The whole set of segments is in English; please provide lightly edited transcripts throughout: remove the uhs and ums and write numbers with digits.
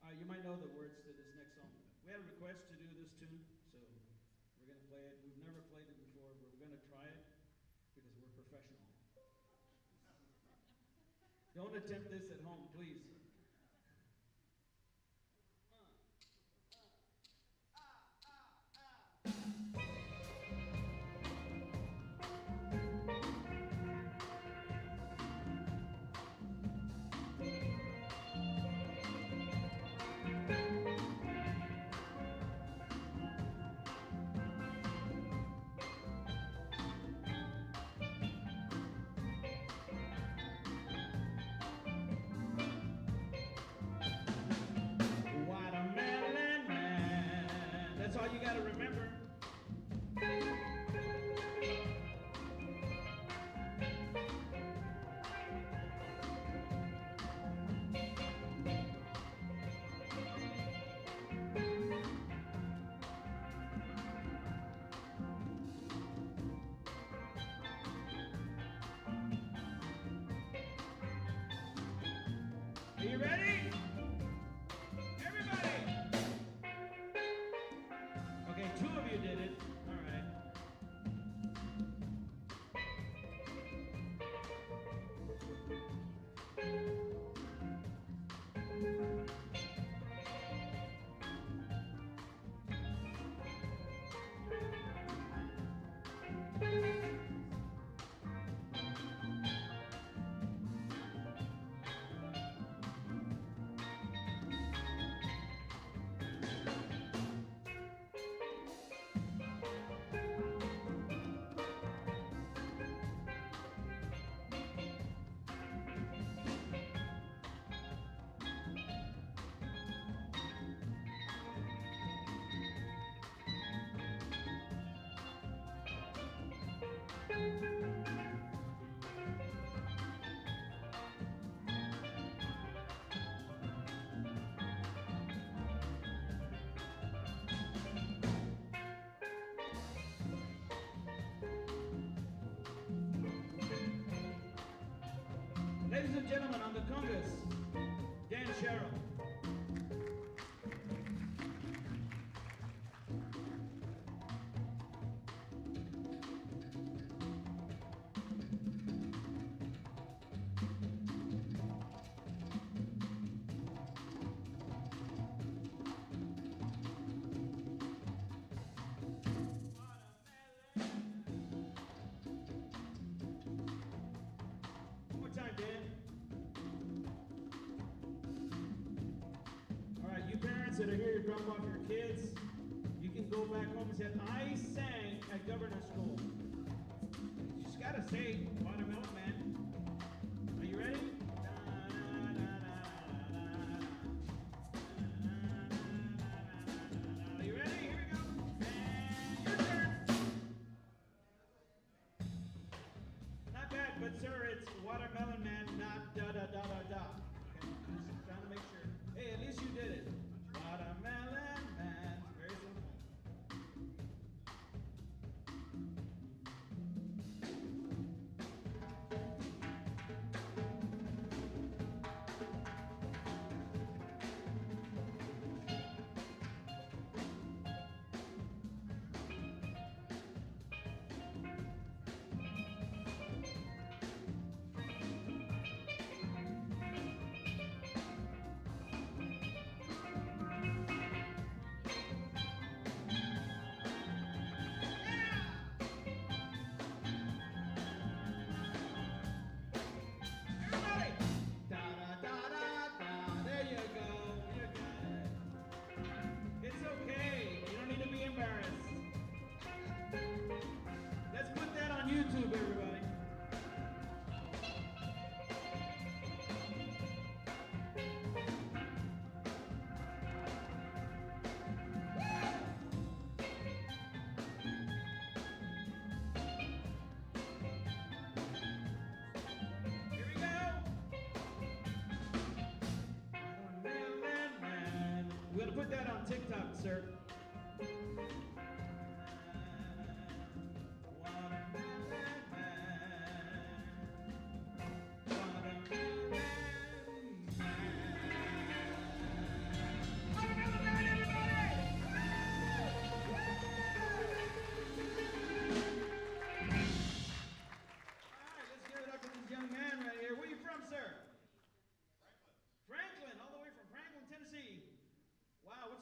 You might know the words to this next song. We had a request to do this tune, so we're going to play it. We've never played it before, but we're going to try it because we're professional. Don't attempt this at home, please. That's all you got to remember. Are you ready? Everybody! Okay, 2 of you did it. All right. Ladies and gentlemen, on the congas, Dan Sherrill. One more time, Dan. All right, you parents that are here to drop off your kids, you can go back home and say, I sang at governor school. You just gotta say, Watermelon Man. Are you ready? Are you ready? Here we go. And your turn. Not bad, but sir, it's Watermelon Man, not da-da-da-da-da. Okay, just trying to make sure. Hey, at least you did it. Watermelon Man. Very simple. Everybody! Da-da-da-da-da. There you go. You're good. It's okay. You don't need to be embarrassed. Let's put that on YouTube, everybody. Here we go. Watermelon Man. We're gonna put that on TikTok, sir. Watermelon Man. Watermelon Man.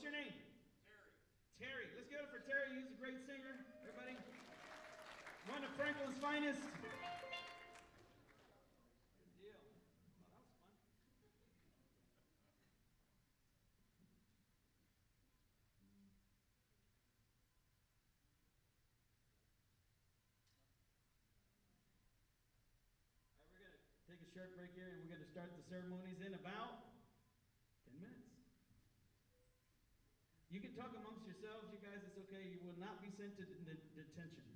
your name? Terry. Let's give it for Terry. He's a great singer. Everybody. One of Franklin's finest. Good deal. Oh, that was fun. All right, we're going to take a short break here, and we're going to start the ceremonies in about 10 minutes. You can talk amongst yourselves, you guys, it's okay. You will not be sent to detention.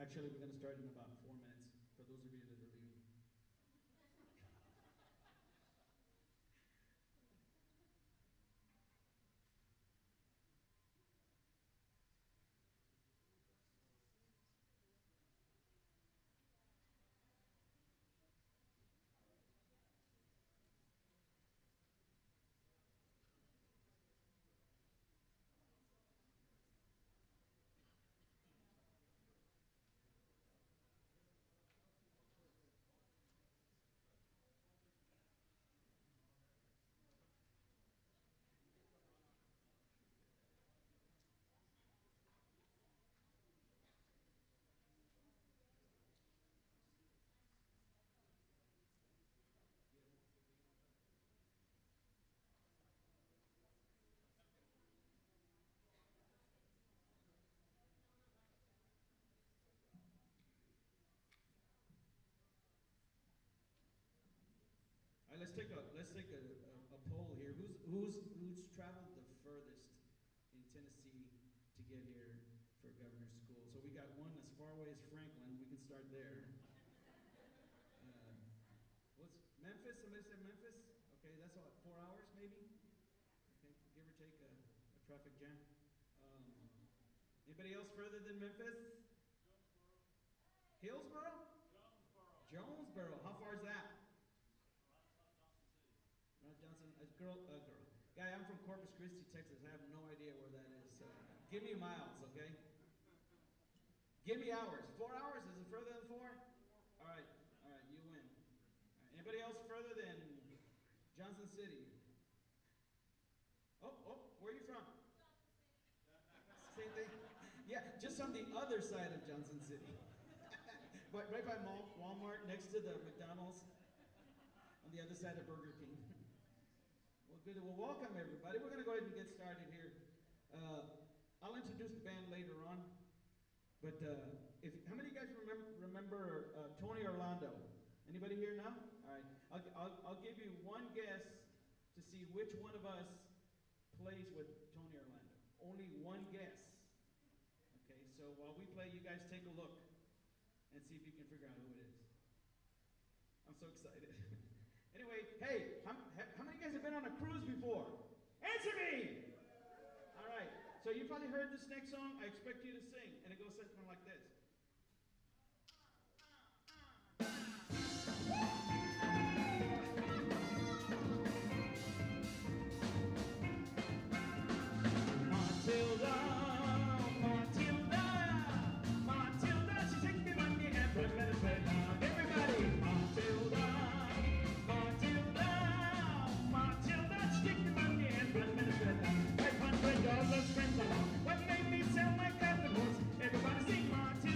Actually, we're going to start in about 4 minutes, for those of you that are leaving. All right, let's take a poll here. Who's traveled the furthest in Tennessee to get here for governor's school? So we got one as far away as Franklin. We can start there. What's Memphis? Somebody said Memphis. Okay, that's what, 4 hours maybe. Okay, give or take a traffic jam. Anybody else further than Memphis? Hillsboro. Jonesboro. How far is that? Johnson, girl. Guy, I'm from Corpus Christi, Texas. I have no idea where that is. Give me miles, okay? Give me hours. 4 hours? Is it further than 4? All right, you win. All right. Anybody else further than Johnson City? Oh, where are you from? Same thing? Yeah, just on the other side of Johnson City. But right by Walmart, next to the McDonald's, on the other side of Burger King. Well, good. Well, welcome everybody. We're going to go ahead and get started here. I'll introduce the band later on. But how many of you guys remember Tony Orlando? Anybody here now? All right. I'll give you one guess to see which one of us plays with Tony Orlando. Only one guess. Okay. So while we play, you guys take a look and see if you can figure out who it is. I'm so excited. Anyway, hey, how many of you guys have been on a cruise before? Answer me! All right, so you probably heard this next song. I expect you to sing, and it goes something like this. Matilda, she take me money and put me to bed. Everybody, Matilda. $500 friends along. What made me sell my cotton horse? Everybody sing Matilda.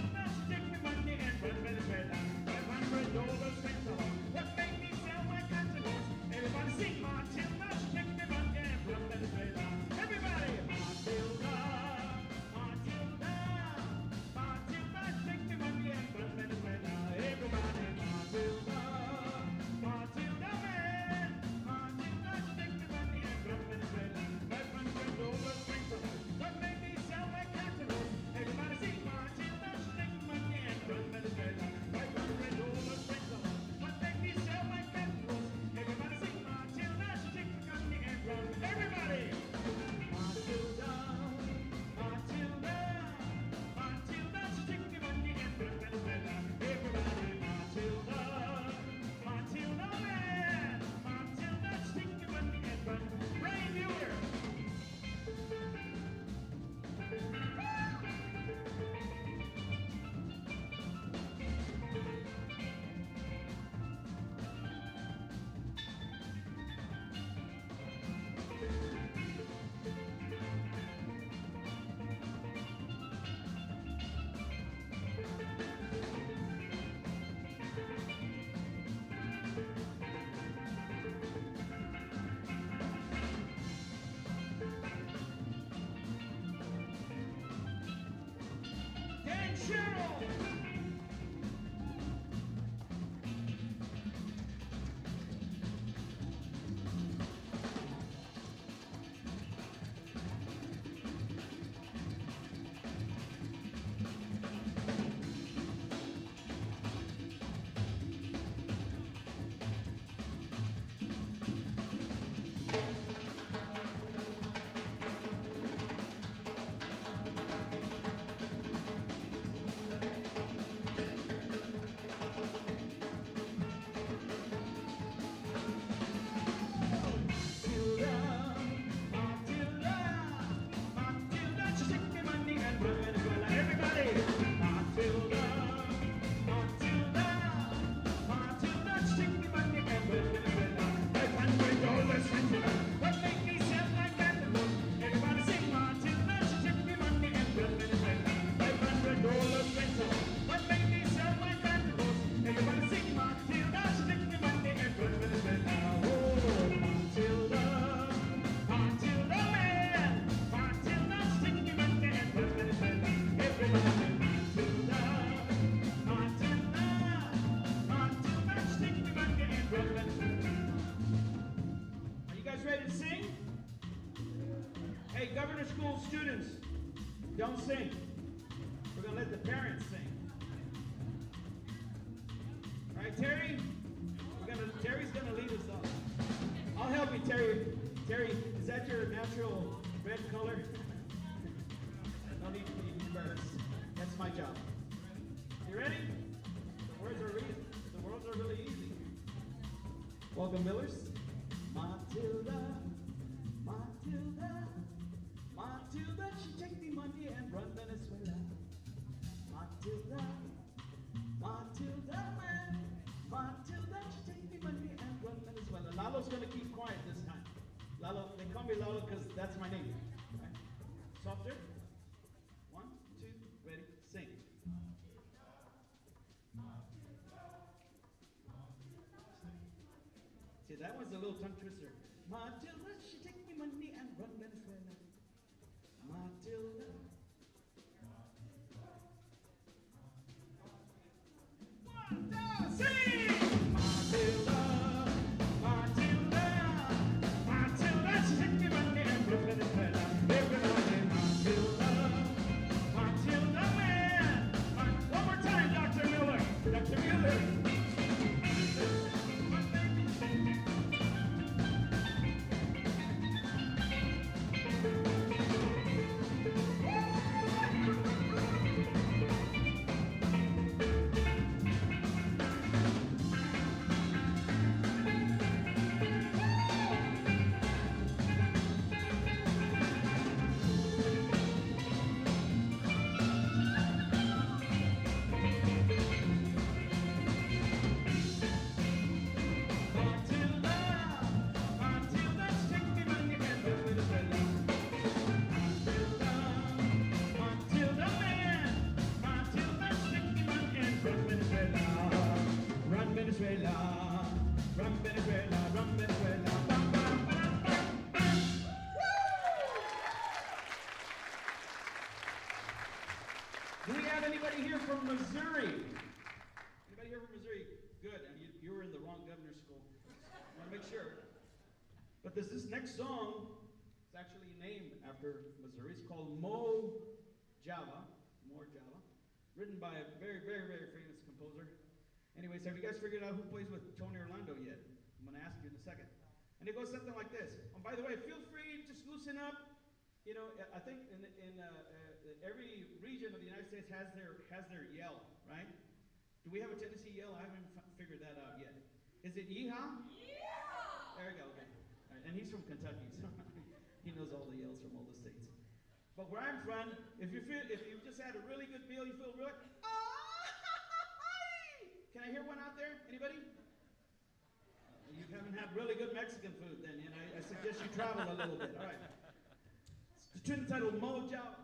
School students, don't sing. We're going to let the parents sing. All right, Terry? Terry's going to lead us off. I'll help you, Terry. Terry, is that your natural red color? No need to be embarrassed. That's my job. You ready? The words are really easy. Welcome, Millers. Matilda, Matilda. Matilda, she take the money and run Venezuela. Matilda, Matilda, man. Matilda, she take the money and run Venezuela. Lalo's gonna keep quiet this time. Lalo, they call me Lalo because that's my name. Right? Softer. 1, 2, ready, sing. See, that was a little tongue twister. Matilda, she take the money and run Venezuela. Matilda. One, two, sing! Matilda, Matilda, Matilda, she take the money and run Venezuela. Everybody, Matilda, Matilda, man. One more time, Dr. Miller. Dr. Miller. Do we have anybody here from Missouri? Anybody here from Missouri? Good. And you were in the wrong governor's school. I want to make sure. But this next song is actually named after Missouri. It's called More Java, written by a very, very, very famous composer. Anyways, have you guys figured out who plays with Tony Orlando yet? I'm going to ask you in a second. And it goes something like this. And by the way, feel free to just loosen up. You know, I think in every region of the United States has their yell, right? Do we have a Tennessee yell? I haven't figured that out yet. Is it yeehaw? Yeah! There we go, okay. Right, and he's from Kentucky, so he knows all the yells from all the states. But where I'm from, if you just had a really good meal, you feel really, can I hear one out there? Anybody? You haven't had really good Mexican food then, and I suggest you travel a little bit. All right. It's a tune entitled Mo Java.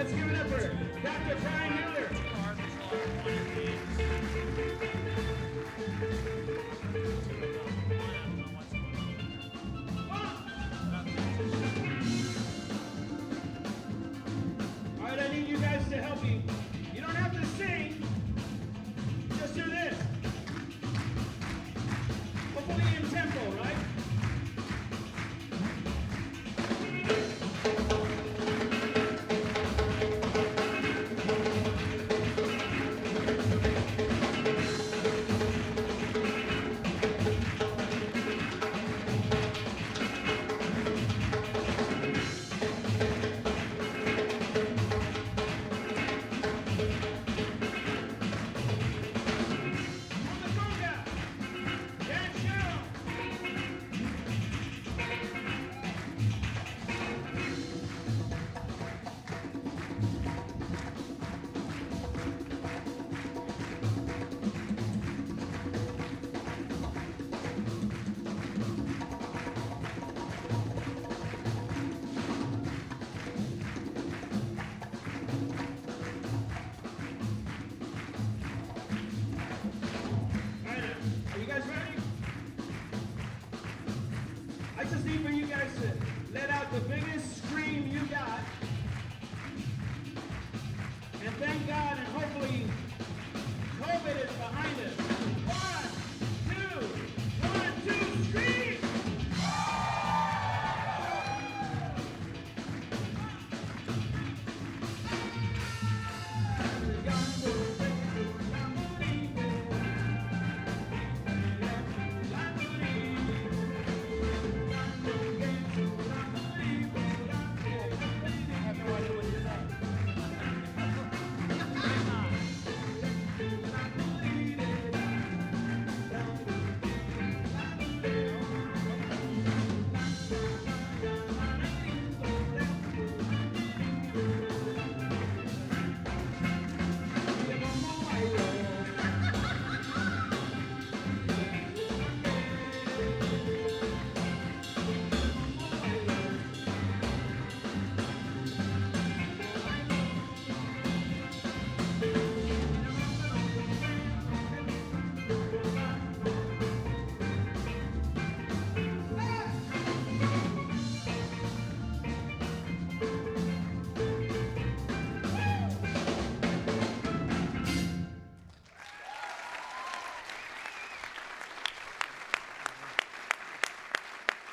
let's give it up for Dr. Brian Miller. All right, I need you guys to help me. You don't have to sing. Just do this. Hopefully in tempo, right? I just need for you guys to let out the biggest scream you got. And thank God, and hopefully COVID is behind us. 1, 2, scream!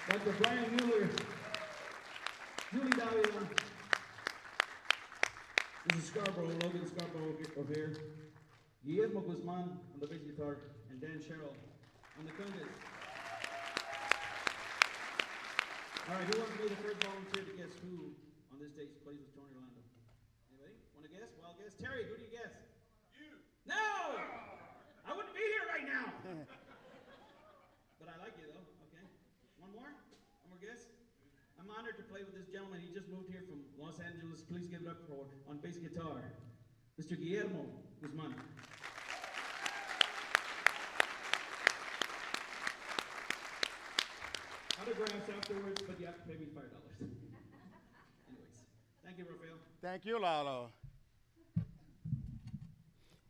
Dr. Brian Mueller, Julie Davila, this is Scarborough, Logan Scarborough over here, Guillermo Guzman on the bass guitar, and Dan Sherrill on the congas. All right, who wants to be the first volunteer to guess who on this stage plays with Tony Orlando? Anybody? Want to guess? Wild guess? Terry, who do you guess? You! No! I wouldn't be here right now! But I like you though, okay. One more? One more guess? I'm honored to play with this gentleman. He just moved here from Los Angeles. Please give it up for, on bass guitar, Mr. Guillermo Guzman. Autographs afterwards, but you have to pay me $5. Anyways, thank you, Rafael. Thank you, Lalo.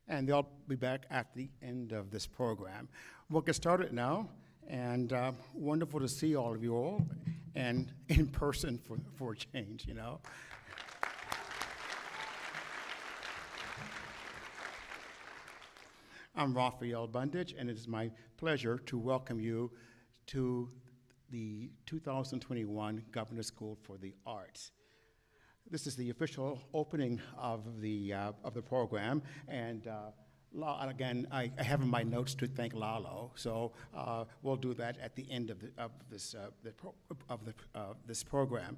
And they'll be back at the end of this program. We'll get started now, and wonderful to see all of you all, and in person for a change, you know. I'm Raphael Bundage, and it is my pleasure to welcome you to the 2021 Governor's School for the Arts. This is the official opening of the program, and again, I have in my notes to thank Lalo, so we'll do that at the end of this program.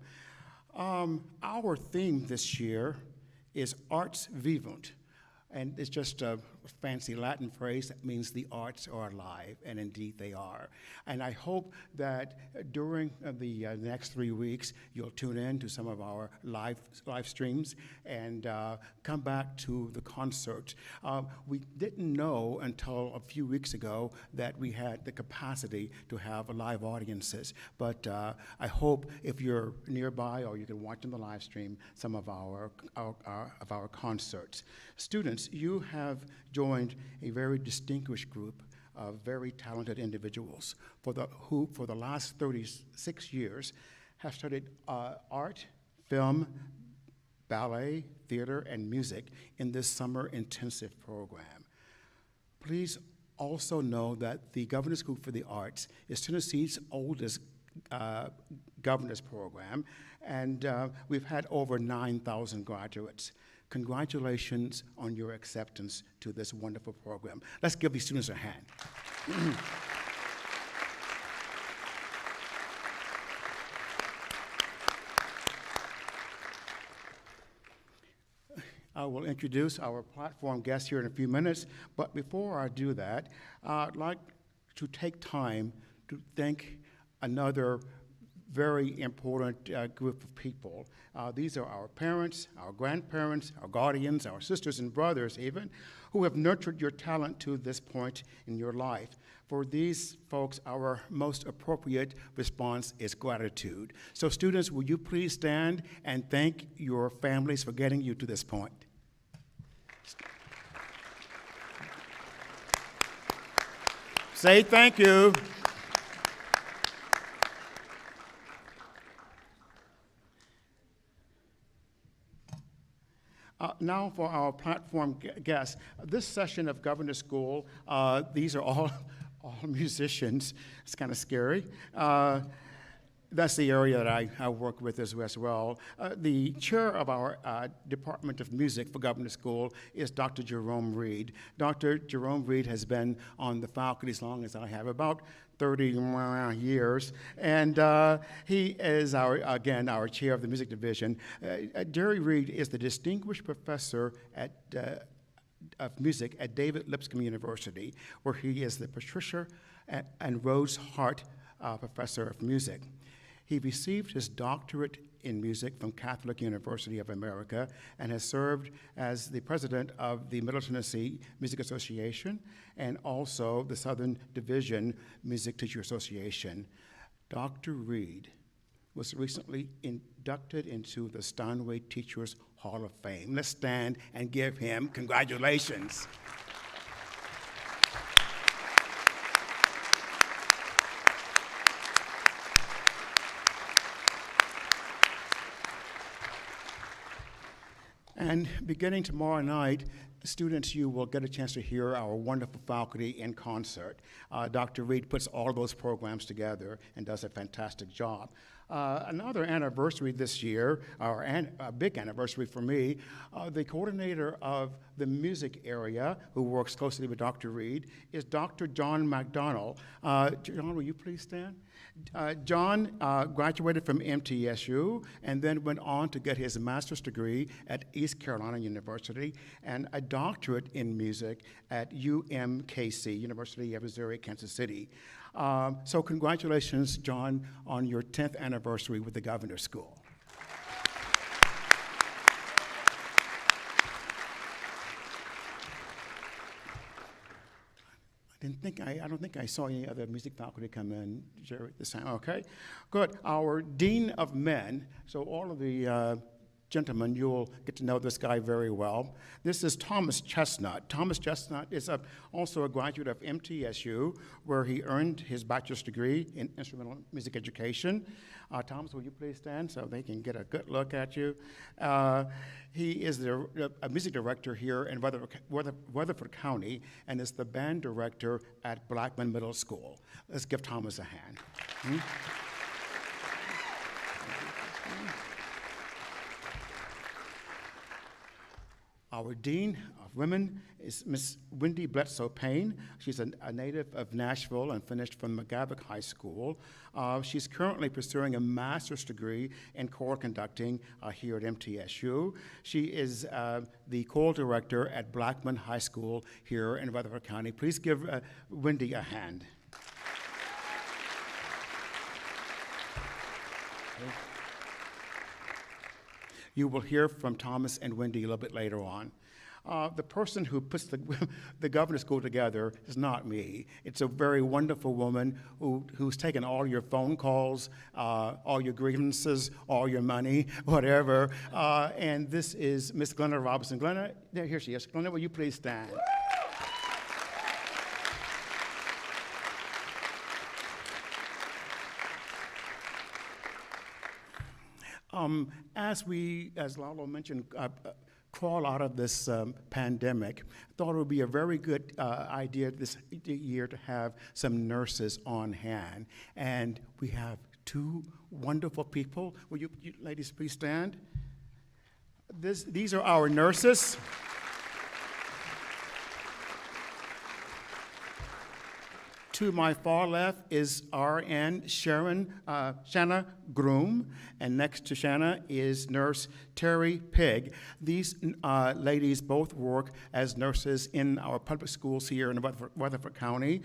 Our theme this year is Arts Vivant, and it's just fancy Latin phrase that means the arts are alive, and indeed they are. And I hope that during the next 3 weeks, you'll tune in to some of our live streams and come back to the concert. We didn't know until a few weeks ago that we had the capacity to have live audiences, but I hope if you're nearby or you can watch on the live stream some of our concerts. Students, you have joined a very distinguished group of very talented individuals who for the last 36 years have studied art, film, ballet, theater, and music in this summer intensive program. Please also know that the Governor's School for the Arts is Tennessee's oldest governor's program, and we've had over 9,000 graduates. Congratulations on your acceptance to this wonderful program. Let's give these students a hand. I will introduce our platform guests here in a few minutes, but before I do that, I'd like to take time to thank another very important group of people. These are our parents, our grandparents, our guardians, our sisters and brothers even, who have nurtured your talent to this point in your life. For these folks, our most appropriate response is gratitude. So students, will you please stand and thank your families for getting you to this point? Say thank you. Now for our platform guests. This session of Governor's School, these are all musicians. It's kind of scary. That's the area that I work with as well. The chair of our Department of Music for Governor's School is Dr. Jerome Reed. Dr. Jerome Reed has been on the faculty as long as I have, about 30 years, and he is again our chair of the music division. Jerry Reed is the distinguished professor of music at David Lipscomb University, where he is the Patricia and Rose Hart Professor of Music. He received his doctorate in music from Catholic University of America and has served as the president of the Middle Tennessee Music Association and also the Southern Division Music Teacher Association. Dr. Reed was recently inducted into the Steinway Teachers Hall of Fame. Let's stand and give him congratulations. And beginning tomorrow night, students, you will get a chance to hear our wonderful faculty in concert. Dr. Reed puts all those programs together and does a fantastic job. Another anniversary this year, or a big anniversary for me, the coordinator of the music area, who works closely with Dr. Reed, is Dr. John Mcdonnell. John, will you please stand? John graduated from MTSU and then went on to get his master's degree at East Carolina University and a doctorate in music at UMKC, University of Missouri, Kansas City. So congratulations, John, on your 10th anniversary with the Governor's School. I don't think I saw any other music faculty come in, Jerry, this time. Okay, good. Our Dean of Men, so all of the gentlemen, you'll get to know this guy very well. This is Thomas Chestnut. Thomas Chestnut is also a graduate of MTSU, where he earned his bachelor's degree in instrumental music education. Thomas, will you please stand so they can get a good look at you? He is a music director here in Rutherford County and is the band director at Blackman Middle School. Let's give Thomas a hand. Our Dean of women is Miss Wendy Bledsoe Payne. She's a native of Nashville and finished from McGavock High School. She's currently pursuing a master's degree in choral conducting here at MTSU. She is the choral director at Blackman High School here in Rutherford County. Please give Wendy a hand. You will hear from Thomas and Wendy a little bit later on. The person who puts the governor's school together is not me. It's a very wonderful woman who's taken all your phone calls, all your grievances, all your money, whatever. And this is Miss Glenna Robinson. Glenna, here she is. Glenna, will you please stand? As Lalo mentioned, crawl out of this pandemic, I thought it would be a very good idea this year to have some nurses on hand. And we have two wonderful people. Will you ladies please stand? These are our nurses. To my far left is RN Shanna Groom, and next to Shanna is nurse Terry Pigg. These ladies both work as nurses in our public schools here in Rutherford County.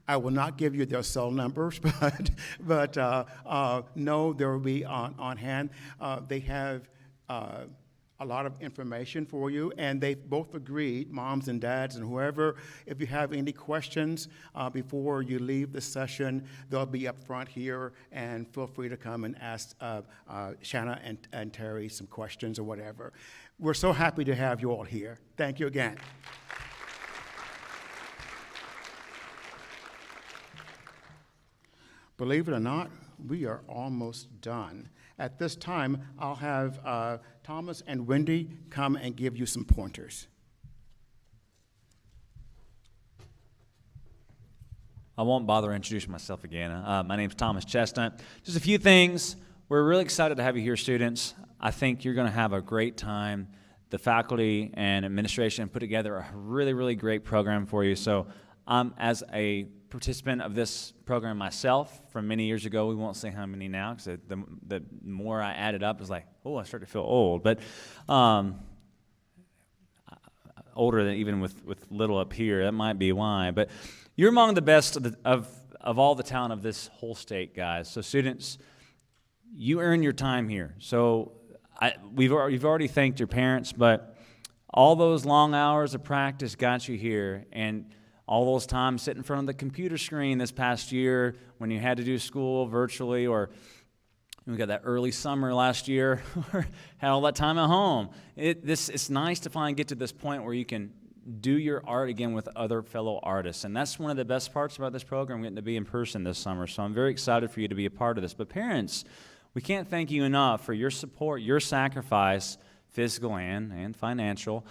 I will not give you their cell numbers, but no, they will be on hand. They have a lot of information for you, and they both agreed, moms and dads and whoever, if you have any questions before you leave the session, they'll be up front here, and feel free to come and ask Shanna and Terry some questions or whatever. We're so happy to have you all here. Thank you again. Believe it or not, we are almost done. At this time, I'll have Thomas and Wendy come and give you some pointers. I won't bother introducing myself again. My name's Thomas Chestnut. Just a few things. We're really excited to have you here, students. I think you're going to have a great time. The faculty and administration put together a really, really great program for you. So as a participant of this program myself from many years ago, we won't say how many now, because the more I added up, it was like, oh, I start to feel old. But older than even with little up here, that might be why. But you're among the best of all the talent of this whole state, guys. So students, you earn your time here. So you've already thanked your parents, but all those long hours of practice got you here, and all those times sitting in front of the computer screen this past year when you had to do school virtually, or we got that early summer last year, or had all that time at home. It's nice to finally get to this point where you can do your art again with other fellow artists. And that's one of the best parts about this program, getting to be in person this summer. So I'm very excited for you to be a part of this. But parents, we can't thank you enough for your support, your sacrifice, physical and financial,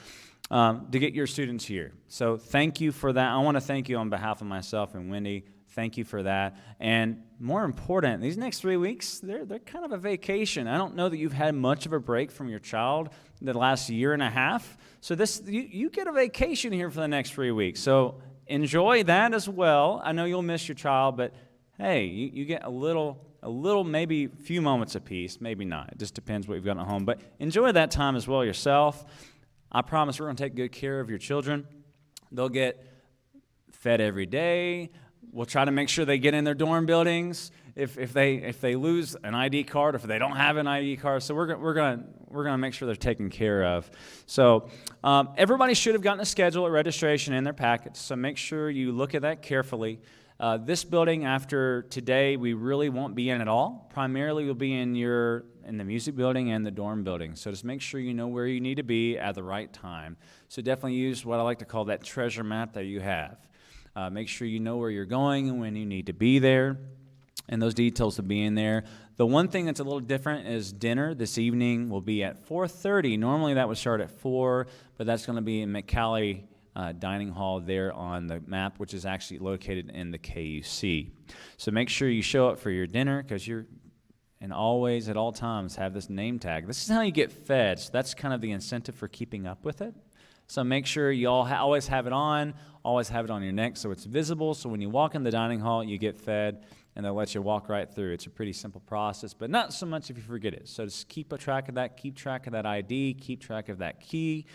to get your students here. So thank you for that. I want to thank you on behalf of myself and Wendy. Thank you for that. And more important, these next 3 weeks, they're kind of a vacation. I don't know that you've had much of a break from your child the last year and a half. So you get a vacation here for the next 3 weeks. So enjoy that as well. I know you'll miss your child, but hey, you get a little, maybe a few moments of peace, maybe not. It just depends what you've got at home. But enjoy that time as well yourself. I promise we're going to take good care of your children. They'll get fed every day. We'll try to make sure they get in their dorm buildings. If they lose an ID card, if they don't have an ID card, so we're gonna make sure they're taken care of. So everybody should have gotten a schedule at registration in their packets. So make sure you look at that carefully. This building after today, we really won't be in at all. Primarily, we'll be in the music building and the dorm building. So just make sure you know where you need to be at the right time. So definitely use what I like to call that treasure map that you have. Make sure you know where you're going and when you need to be there, and those details will be in there. The one thing that's a little different is dinner this evening will be at 4:30. Normally that would start at 4, but that's going to be in McCallie Dining Hall there on the map, which is actually located in the KUC. So make sure you show up for your dinner, because and always at all times have this name tag. This is how you get fed, so that's kind of the incentive for keeping up with it. So make sure you all always have it on, always have it on your neck so it's visible. So when you walk in the dining hall, you get fed, and they'll let you walk right through. It's a pretty simple process, but not so much if you forget it. So just keep a track of that, keep track of that ID, keep track of that key.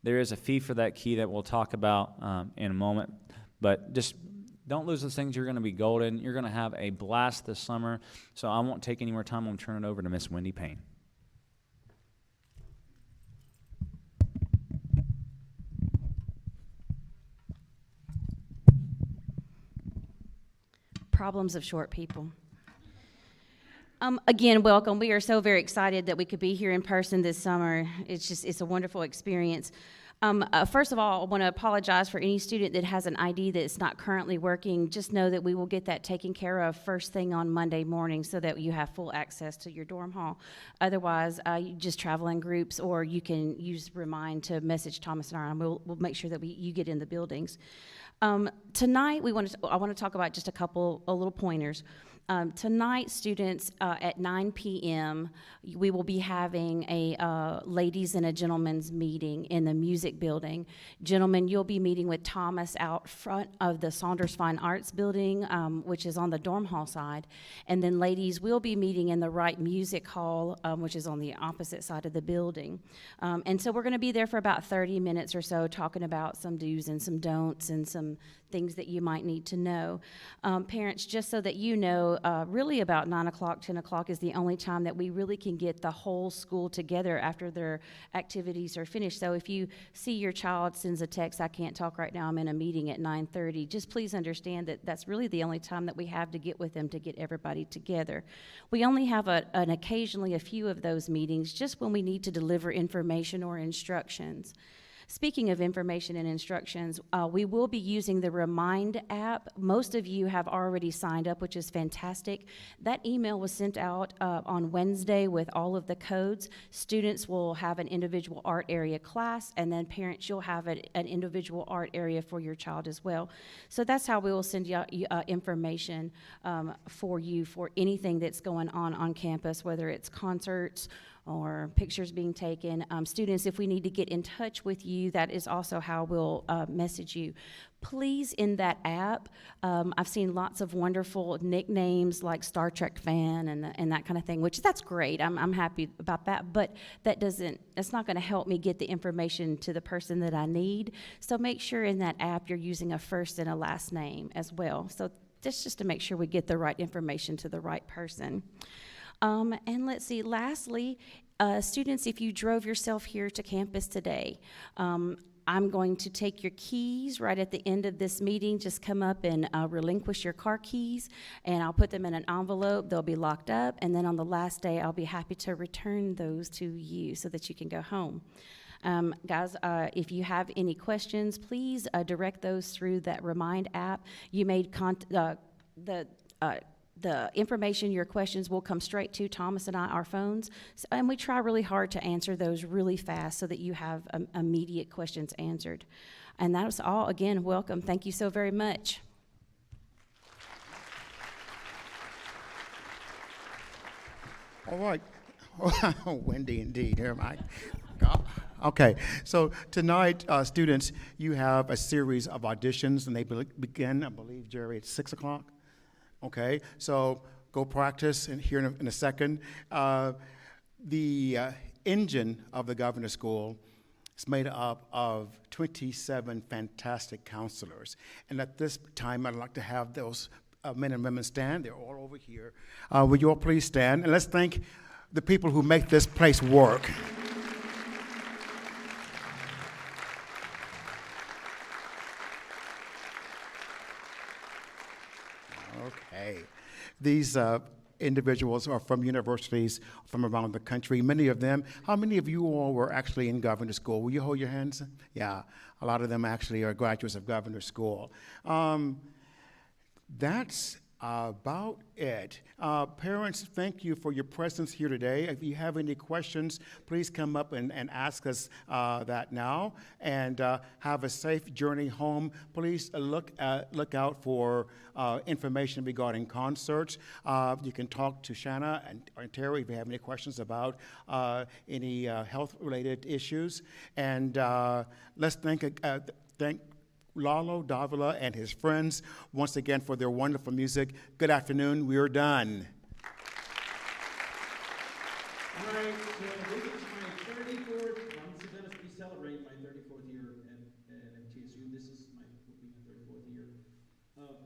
There is a fee for that key that we'll talk about in a moment, but just don't lose those things. You're going to be golden. You're going to have a blast this summer. So I won't take any more time. I'm going to turn it over to Miss Wendy Payne. Problems of short people. Again, welcome. We are so very excited that we could be here in person this summer. It's a wonderful experience. First of all, I want to apologize for any student that has an ID that's not currently working. Just know that we will get that taken care of first thing on Monday morning so that you have full access to your dorm hall. Otherwise, you just travel in groups, or you can use Remind to message Thomas and I, and we'll make sure that you get in the buildings. Tonight, I want to talk about just a little pointers. Tonight, students, at 9 p.m., we will be having a ladies and a gentlemen's meeting in the music building. Gentlemen, you'll be meeting with Thomas out front of the Saunders Fine Arts building, which is on the dorm hall side. And then ladies, we'll be meeting in the Wright Music Hall, which is on the opposite side of the building. And so we're going to be there for about 30 minutes or so, talking about some do's and some don'ts and some things that you might need to know. Parents, just so that you know, really about 9 o'clock, 10 o'clock is the only time that we really can get the whole school together after their activities are finished. So if you see your child sends a text, I can't talk right now, I'm in a meeting at 9:30, just please understand that that's really the only time that we have to get with them to get everybody together. We only have occasionally a few of those meetings just when we need to deliver information or instructions. Speaking of information and instructions, we will be using the Remind app. Most of you have already signed up, which is fantastic. That email was sent out on Wednesday with all of the codes. Students will have an individual art area class, and then parents, you'll have an individual art area for your child as well. So that's how we will send you information for you for anything that's going on campus, whether it's concerts or pictures being taken. Students, if we need to get in touch with you, that is also how we'll message you. Please, in that app, I've seen lots of wonderful nicknames like Star Trek fan and that kind of thing, which that's great. I'm happy about that, but that's not going to help me get the information to the person that I need. So make sure in that app you're using a first and a last name as well. So that's just to make sure we get the right information to the right person. And let's see, lastly, students, if you drove yourself here to campus today, I'm going to take your keys right at the end of this meeting. Just come up and relinquish your car keys, and I'll put them in an envelope. They'll be locked up, and then on the last day, I'll be happy to return those to you so that you can go home. Guys, if you have any questions, please direct those through that Remind app. You made the information, your questions will come straight to Thomas and I, our phones, and we try really hard to answer those really fast so that you have immediate questions answered. And that was all. Again, welcome. Thank you so very much. All right. Wendy, indeed. Here, my God. Okay, so tonight, students, you have a series of auditions, and they begin, I believe, Jerry, at 6 o'clock. Okay, so go practice here in a second. The engine of the Governor's School is made up of 27 fantastic counselors. And at this time, I'd like to have those men and women stand. They're all over here. Will you all please stand? And let's thank the people who make this place work. Okay. These individuals are from universities from around the country, many of them. How many of you all were actually in Governor's School? Will you hold your hands? Yeah, a lot of them actually are graduates of Governor's School. That's about it. Parents, thank you for your presence here today. If you have any questions, please come up and ask us that now. And have a safe journey home. Please look out for information regarding concerts. You can talk to Shanna and Terry if you have any questions about any health-related issues. And let's thank Lalo Davila and his friends once again for their wonderful music. Good afternoon. We are done. All right, so this is my 34th, I'm going to be celebrating my 34th year at MTSU. This is will be my 34th year of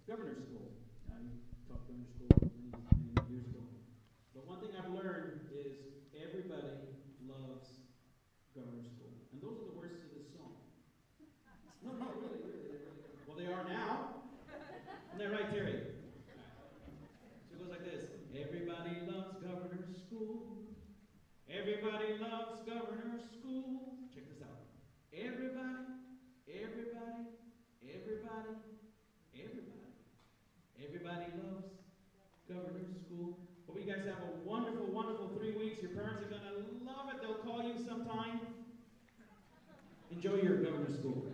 governor's school. I taught governor's school many years ago. But one thing I've learned is everybody loves governor's school. And those are the words to this song. No, really. Well, they are now. Isn't that right, Terry? So it goes like this. Everybody loves governor's school. Everybody loves governor's school. Check this out. Everybody loves governor's school. Hope you guys have a wonderful, wonderful 3 weeks. Your parents are going to love it. They'll call you sometime. Enjoy your governor's school.